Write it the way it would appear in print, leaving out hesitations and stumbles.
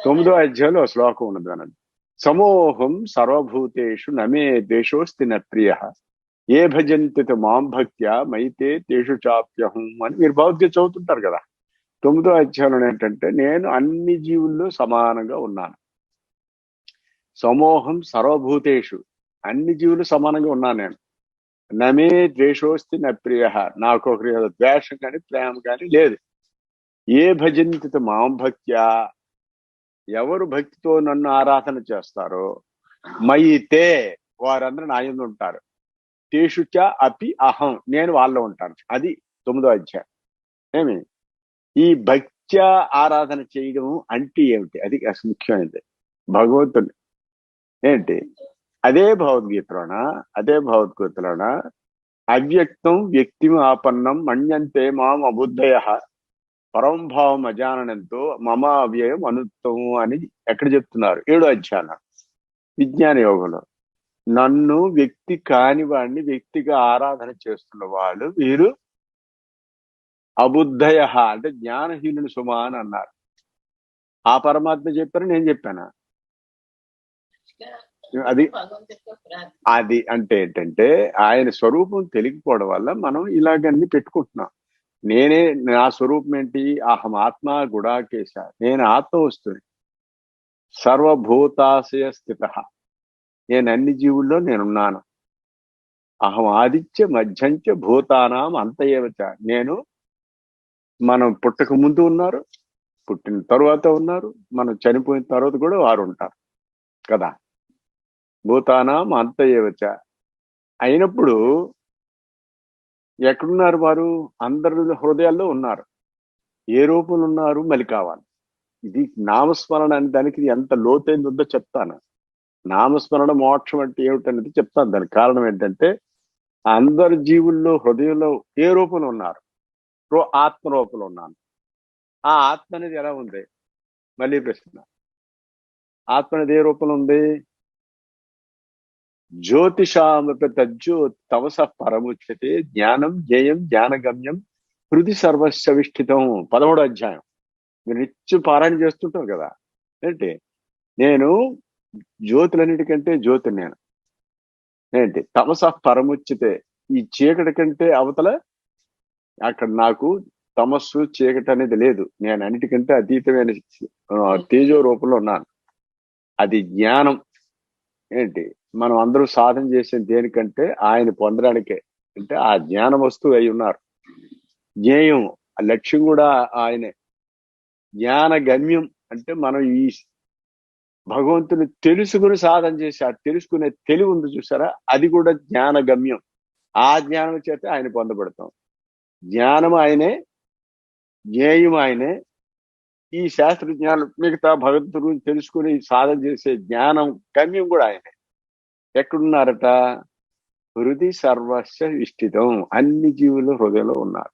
9వ అధ్యాయంలో ఒక శ్లోకం ఉన్నది అనండి. సమోహం సర్వభూతేషు నమే ద్వేషోస్తి న ప్రియ ఏ భజంతి మాం భక్త్యా మైతే తేషు చాప్యహం అని మీరు భగవద్గీత చదువుతుంటారు కదా. 9వ అధ్యాయంలో ఏంటంటే నేను అన్ని జీవుల్లో సమానంగా ఉన్నాను. సమోహం సర్వభూతేషు అన్ని జీవులు సమానంగా ఉన్నాను నేను. నమే ద్వేషోస్తి న ప్రియ నాకు ఒకరి ద్వేషం కానీ ప్రేమ కానీ లేదు. ఏ భజంతి మాం భక్త్యా ఎవరు భక్తితో నన్ను ఆరాధన చేస్తారో మయితే వారందరూ నా యందు ఉంటారు. తేషుచ అపి అహం నేను వాళ్ళలో ఉంటాను. అది 9వ అధ్యాయం. ఏమి ఈ భక్త్య ఆరాధన చేయడం అంటే ఏమిటి? అది అసలు ముఖ్యమైనది. భగవంతుని ఏంటి అదే భగవద్గీతలోన అవ్యక్తం వ్యక్తి ఆపన్నం మన్యంతే మాం అబుద్ధయ పరంభావం అజానంతో మమ అవ్యయం అనుత్తం అని ఎక్కడ చెప్తున్నారు? 7వ అధ్యాయం విజ్ఞాన యోగంలో. నన్ను వ్యక్తి కాని వాడిని వ్యక్తిగా ఆరాధన చేస్తున్న వాళ్ళు వీరు అబుద్ధయ అంటే జ్ఞానహీనుని సుమా అని అన్నారు. ఆ పరమాత్మ చెప్పారు, నేను చెప్పాను. అది అంటే ఏంటంటే ఆయన స్వరూపం తెలియకపోవడం వల్ల మనం ఇలాగన్నీ పెట్టుకుంటున్నాం. నేనే నా స్వరూపం ఏంటి? అహం ఆత్మ గుడాకేశ, నేను ఆత్మ వస్తుని, సర్వభూతాశయ స్థిత, నేను అన్ని జీవుల్లో నేనున్నాను. అహం ఆదిత్య మధ్యంచ భూతానాం అంతయేవచ, నేను మనం పుట్టక ముందు ఉన్నారు, పుట్టిన తరువాత ఉన్నారు, మనం చనిపోయిన తర్వాత కూడా వారు ఉంటారు కదా. భూతానాం అంతయేవచ అయినప్పుడు ఎక్కడున్నారు వారు? అందరి హృదయాల్లో ఉన్నారు. ఏ రూపంలో ఉన్నారు మళ్ళీ కావాలి. ఇది నామస్మరణ అని దానికి ఎంత లోతైంది ఉందో చెప్తాను. నామస్మరణ మోక్షం అంటే ఏమిటనేది చెప్తాను. దానికి కారణం ఏంటంటే అందరి జీవుల్లో హృదయంలో ఏ రూపంలో ఉన్నారు? ఆత్మ రూపంలో ఉన్నాను. ఆ ఆత్మ అనేది ఎలా ఉంది? మళ్ళీ ప్రశ్న. ఆత్మ అనేది ఏ రూపంలో ఉంది? జ్యోతిషామపి తజ్జ్యోతి తమస పరముచ్యతే జ్ఞానం జ్ఞేయం జ్ఞానగమ్యం హృది సర్వస్వ విష్ఠితం. 13వ అధ్యాయం మీరు నిత్యం పారాయణ చేస్తుంటారు కదా. ఏంటి నేను జ్యోతులన్నిటికంటే జ్యోతి నేను. ఏంటి తమస పరముచ్యతే, ఈ చీకటి కంటే అవతల అక్కడ నాకు తమస్సు చీకటి అనేది లేదు. నేను అన్నిటికంటే అతీతమైన తేజో రూపంలో ఉన్నాను. అది జ్ఞానం. ఏంటి మనం అందరూ సాధన చేసిన దేనికంటే ఆయన పొందడానికే. అంటే ఆ జ్ఞాన వస్తువు అయి ఉన్నారు. జ్ఞేయం ఆ లక్ష్యం కూడా ఆయనే. జ్ఞాన గమ్యం అంటే మనం ఈ భగవంతుని తెలుసుకుని సాధన చేసి ఆ తెలుసుకునే తెలివి ఉంది చూసారా, అది కూడా జ్ఞాన గమ్యం. ఆ జ్ఞానం చేత ఆయన పొందబడతాం. జ్ఞానం ఆయనే, జ్ఞేయం ఆయనే. ఈ శాస్త్ర జ్ఞానం మిగతా భగవంతుడి గురించి తెలుసుకుని సాధన చేసే జ్ఞానం గమ్యం కూడా ఆయనే. ఎక్కడున్నారట? హృది సర్వస్వ విష్ఠితం, అన్ని జీవులు హృదయంలో ఉన్నారు.